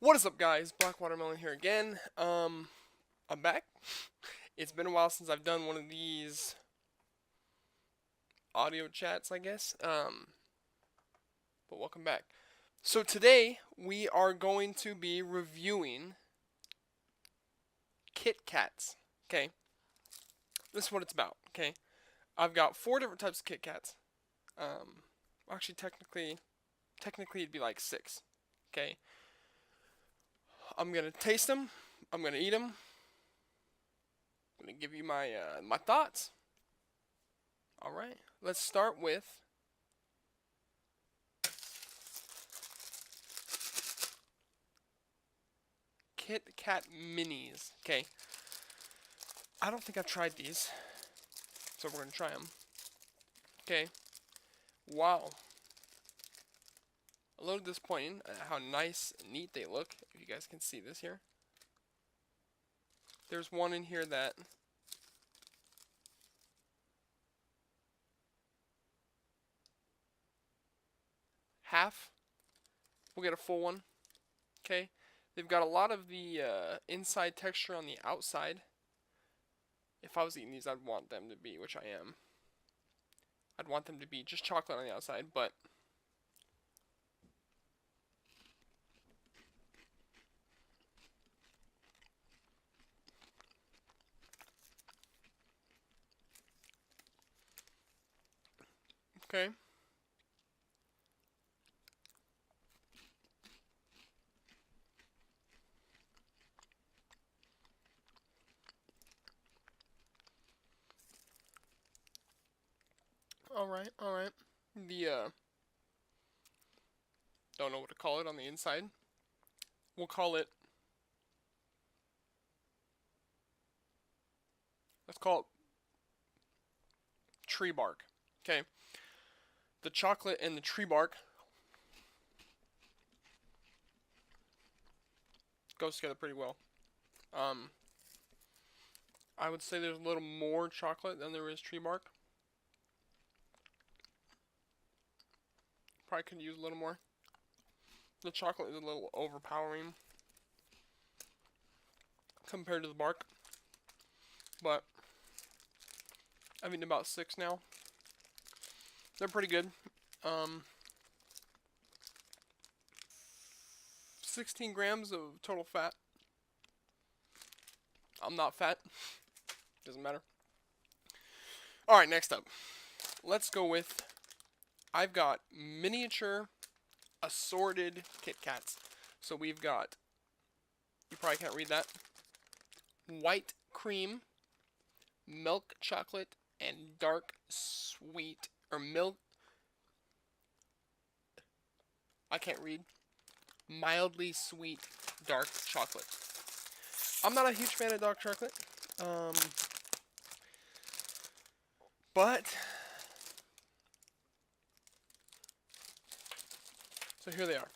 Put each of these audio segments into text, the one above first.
What is up, guys? Black Watermelon here again. I'm back. It's been a while since I've done one of these audio chats, I guess. But welcome back. So today we are going to be reviewing KitKats. Okay, this is what it's about. Okay, I've got 4 different types of KitKats. Actually, technically it'd be like 6. Okay. I'm gonna taste them. I'm gonna eat them. I'm gonna give you my my thoughts. All right, let's start with KitKat Minis. Okay, I don't think I've tried these, so we're gonna try them. Okay, wow, a little disappointing at how nice and neat they look. If you guys can see this here, there's one in here that half. We'll get a full one. Okay, they've got a lot of the inside texture on the outside. If I was eating these, I'd want them to be, which I am. I'd want them to be just chocolate on the outside, but okay. Alright, alright. The, don't know what to call it on the inside. We'll call it, let's call it tree bark. Okay. The chocolate and the tree bark goes together pretty well. I would say there's a little more chocolate than there is tree bark. Probably could use a little more. The chocolate is a little overpowering compared to the bark, but I've eaten about 6 now. They're pretty good. 16 grams of total fat. I'm not fat. Doesn't matter. Alright, next up. Let's go with, I've got miniature assorted KitKats. So we've got, you probably can't read that, white cream, milk chocolate, and dark sweet, or milk, I can't read, mildly sweet dark chocolate. I'm not a huge fan of dark chocolate, but so here they are.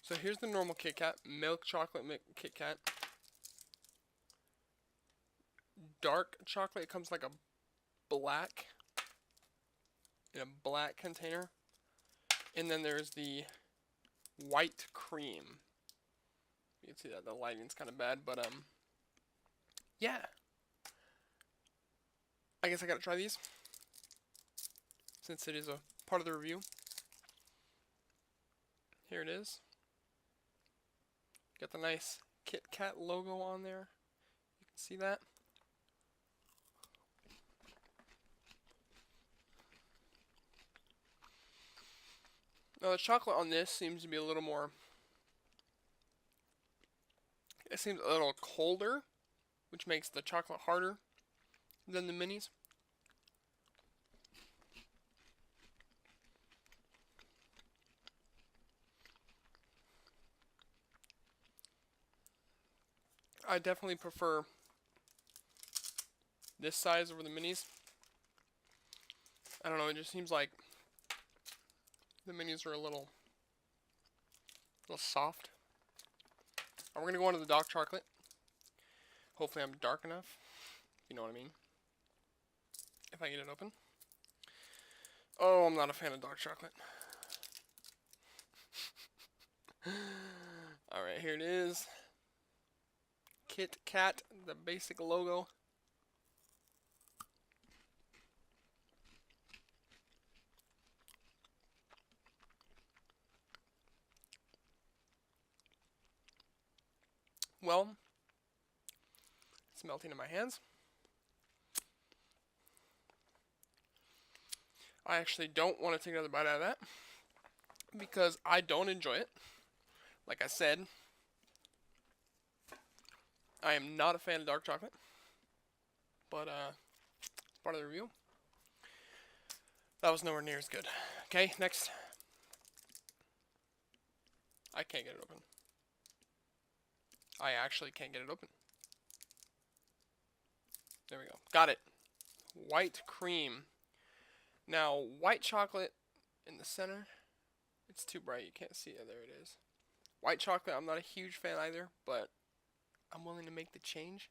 So here's the normal KitKat, milk chocolate KitKat. Dark chocolate comes like a black, in a black container. And then there's the white cream. You can see that the lighting's kind of bad, but yeah. I guess I gotta try these, since it is a part of the review. Here it is. Got the nice KitKat logo on there. You can see that. Now the chocolate on this seems to be a little more, it seems a little colder, which makes the chocolate harder than the minis. I definitely prefer this size over the minis. I don't know, it just seems like the minis are a little soft. And we're gonna go on to the dark chocolate. Hopefully I'm dark enough. You know what I mean. If I get it open. Oh, I'm not a fan of dark chocolate. Alright, here it is. KitKat, the basic logo. Well, it's melting in my hands. I actually don't want to take another bite out of that because I don't enjoy it. Like I said, I am not a fan of dark chocolate, but it's part of the review. That was nowhere near as good. Okay, next. I can't get it open. I actually can't get it open. There we go. Got it. White cream. Now, white chocolate in the center. It's too bright. You can't see it. There it is. White chocolate, I'm not a huge fan either, but I'm willing to make the change.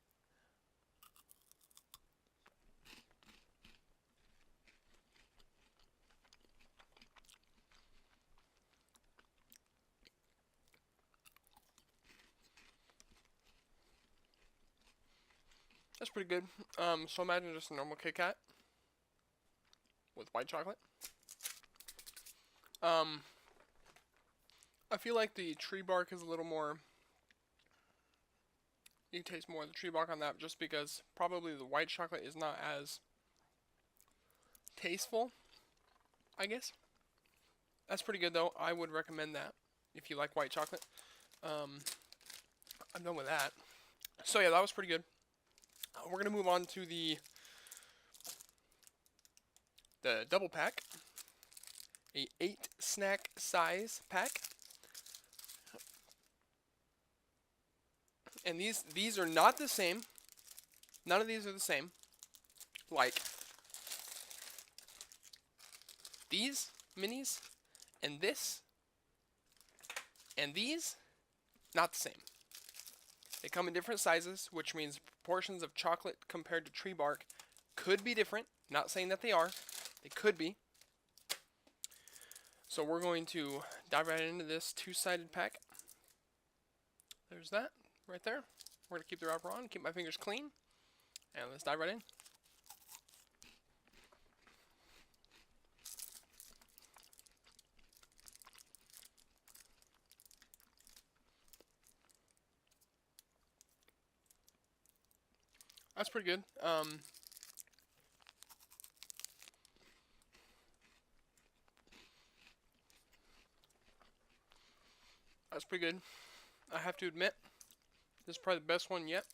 That's pretty good. So imagine just a normal KitKat with white chocolate. I feel like the tree bark is a little more. You taste more of the tree bark on that, just because probably the white chocolate is not as tasteful, I guess. That's pretty good though. I would recommend that if you like white chocolate. I'm done with that. So yeah, that was pretty good. We're gonna move on to the double pack, a 8 snack size pack, and these are not the same. None of these are the same. Like these minis and this and these, not the same. They come in different sizes, which means proportions of chocolate compared to tree bark could be different. Not saying that they are. They could be. So we're going to dive right into this 2-sided pack. There's that right there. We're going to keep the wrapper on, keep my fingers clean, and let's dive right in. That's pretty good. That's pretty good. I have to admit, this is probably the best one yet.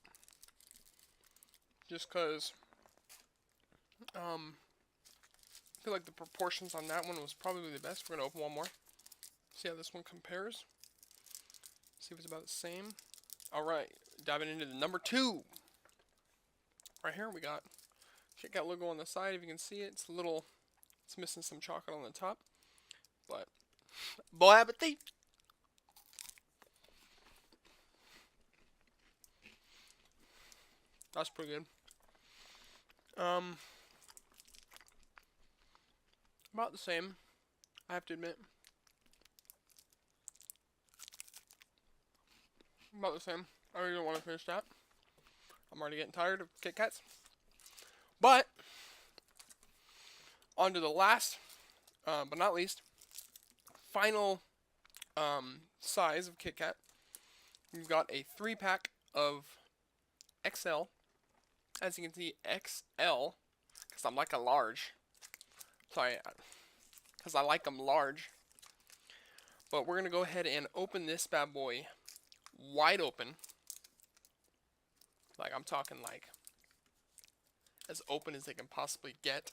Just because I feel like the proportions on that one was probably the best. We're going to open one more. See how this one compares. See if it's about the same. Alright, diving into the number 2. Right here we got KitKat logo on the side. If you can see it, it's missing some chocolate on the top. But, bon appetit! That's pretty good. About the same, I have to admit. About the same. I really don't want to finish that. I'm already getting tired of KitKats. But, on to the last, but not least, final size of KitKat. We've got a 3-pack of XL. As you can see, XL, because I'm like a large. Sorry, because I like them large. But we're going to go ahead and open this bad boy wide open. Like, I'm talking like as open as they can possibly get.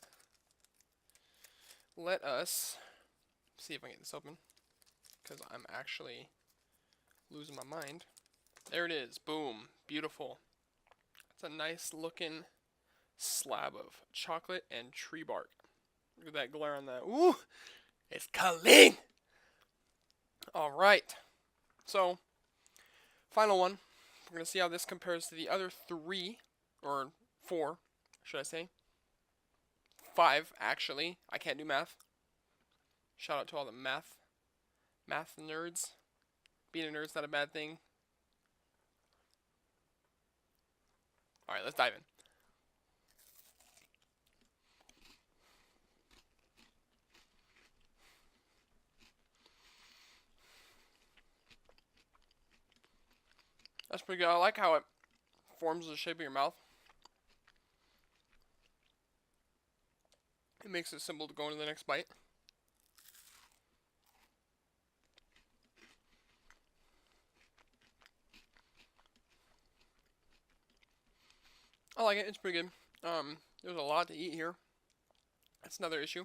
Let us see if I can get this open, because I'm actually losing my mind. There it is. Boom. Beautiful. It's a nice looking slab of chocolate and tree bark. Look at that glare on that. Ooh, it's clean. All right. So, final one. We're going to see how this compares to the other 3, or 4, should I say. 5, actually. I can't do math. Shout out to all the math nerds. Being a nerd's not a bad thing. Alright, let's dive in. That's pretty good. I like how it forms the shape of your mouth. It makes it simple to go into the next bite. I like it. It's pretty good. There's a lot to eat here. That's another issue.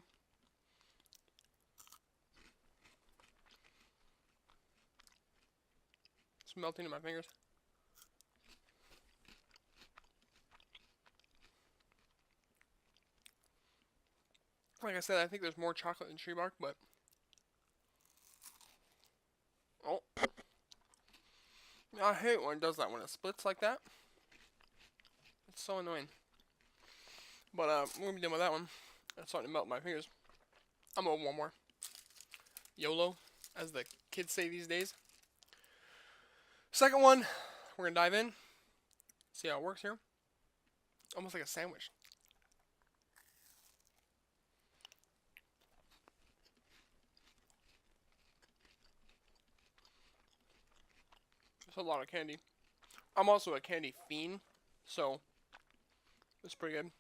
It's melting in my fingers. Like I said, I think there's more chocolate than tree bark, but... Oh. I hate when it does that, when it splits like that. It's so annoying. But, we're gonna be done with that one. It's starting to melt in my fingers. I'm gonna one more. YOLO, as the kids say these days. Second one, we're gonna dive in. See how it works here. Almost like a sandwich. It's a lot of candy. I'm also a candy fiend, so it's pretty good.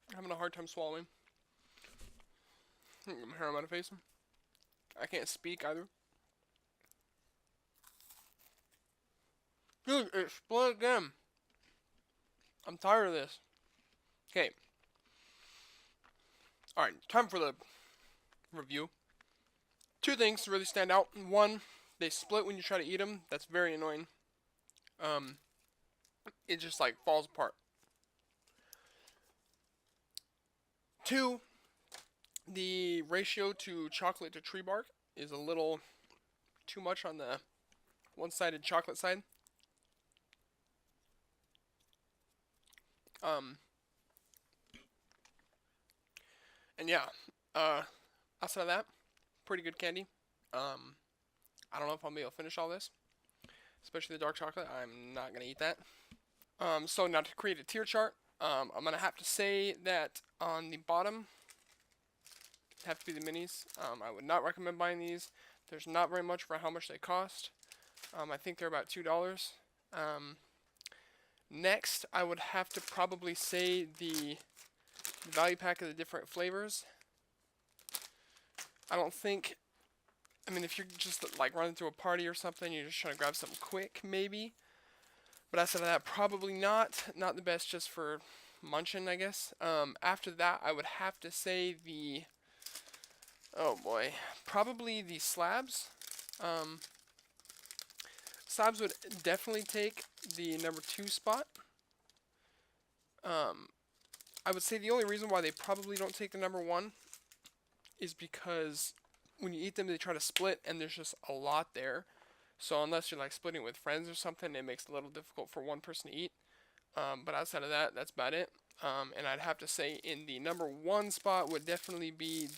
I'm having a hard time swallowing. I'm hair on my face. I can't speak either. Dude, it split again. I'm tired of this. Okay. Alright, time for the review. Two things really stand out. One, they split when you try to eat them. That's very annoying. It just like falls apart. Two, the ratio to chocolate to tree bark is a little too much on the one-sided chocolate side. And yeah, outside of that, pretty good candy. I don't know if I'll be able to finish all this, especially the dark chocolate. I'm not gonna eat that. So now to create a tier chart, I'm gonna have to say that on the bottom have to be the minis. I would not recommend buying these. There's not very much for how much they cost. I think they're about $2. Next, I would have to probably say the value pack of the different flavors. I don't think, I mean, if you're just like running through a party or something, you're just trying to grab something quick, maybe. But outside of that, probably not. Not the best just for munching, I guess. After that, I would have to say the, oh boy, probably the slabs. Slabs would definitely take the number 2 spot. I would say the only reason why they probably don't take the number 1 is because when you eat them, they try to split, and there's just a lot there. So unless you're like splitting with friends or something, it makes it a little difficult for one person to eat. But outside of that, that's about it. And I'd have to say in the number 1 spot would definitely be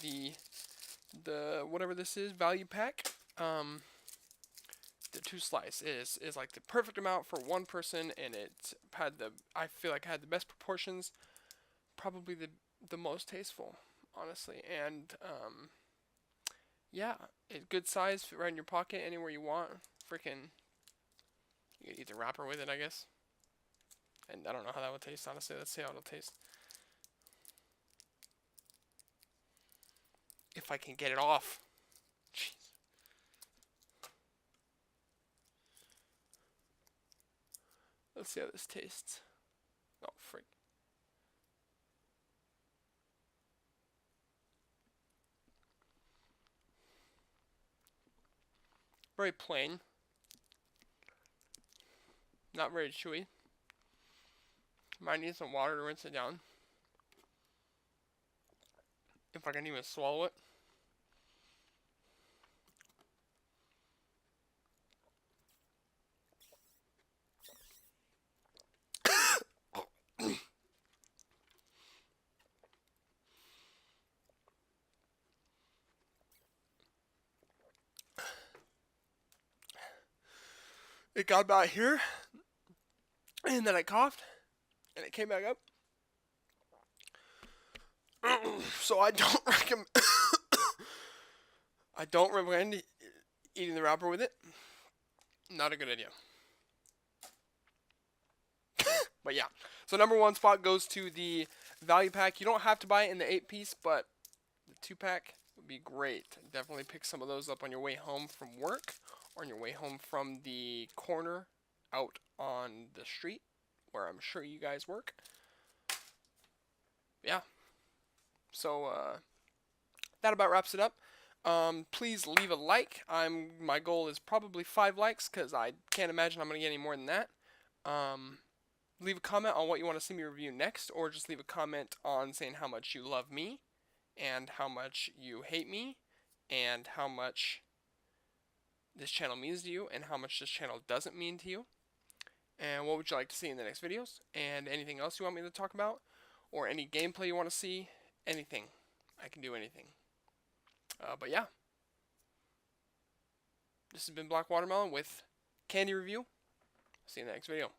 the whatever this is, value pack. The 2 slice is like the perfect amount for one person, and it had I feel like it had the best proportions, probably the most tasteful, honestly. And yeah, it's good size, fit right in your pocket, anywhere you want. Freaking, you could eat the wrapper with it, I guess. And I don't know how that would taste, honestly. Let's see how it'll taste. If I can get it off. Jeez. Let's see how this tastes. Oh, freak. Very plain. Not very chewy. Might need some water to rinse it down. If I can even swallow it. It got about here. And then I coughed, and it came back up. So I don't recommend. I don't recommend eating the wrapper with it. Not a good idea. But yeah. So number 1 spot goes to the value pack. You don't have to buy it in the 8-piece, but the 2-pack would be great. Definitely pick some of those up on your way home from work or on your way home from the corner out on the street where I'm sure you guys work. Yeah. So that about wraps it up. Please leave a like. My goal is probably 5 likes because I can't imagine I'm going to get any more than that. Leave a comment on what you want to see me review next, or just leave a comment on saying how much you love me and how much you hate me and how much this channel means to you and how much this channel doesn't mean to you. And what would you like to see in the next videos? And anything else you want me to talk about? Or any gameplay you want to see? Anything. I can do anything. But yeah. This has been Black Watermelon with Candy Review. See you in the next video.